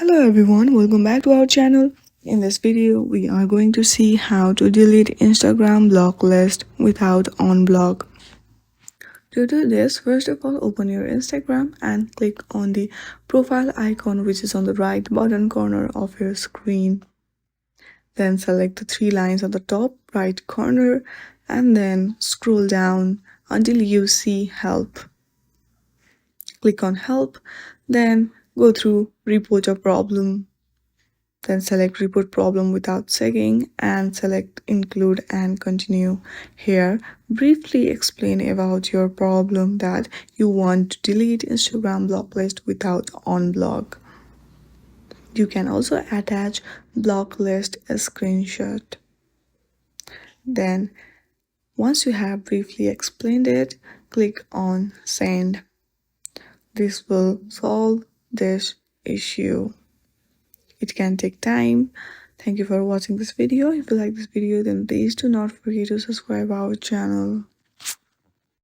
Hello everyone, welcome back to our channel. In this video, we are going to see how to delete Instagram block list without Unblock. To do this, first of all, open your Instagram and click on the profile icon which is on the right bottom corner of your screen. Then select the three lines on the top right corner and then scroll down until you see help. Click on help, then go through report a problem. Then select report problem without checking and select include and continue. Here, briefly explain about your problem that you want to delete Instagram block list without unblock. You can also attach block list as screenshot. Then, once you have briefly explained it, click on send. This will solve this issue. It can take time. Thank you for watching this video. If you like this video, then please do not forget to subscribe our channel.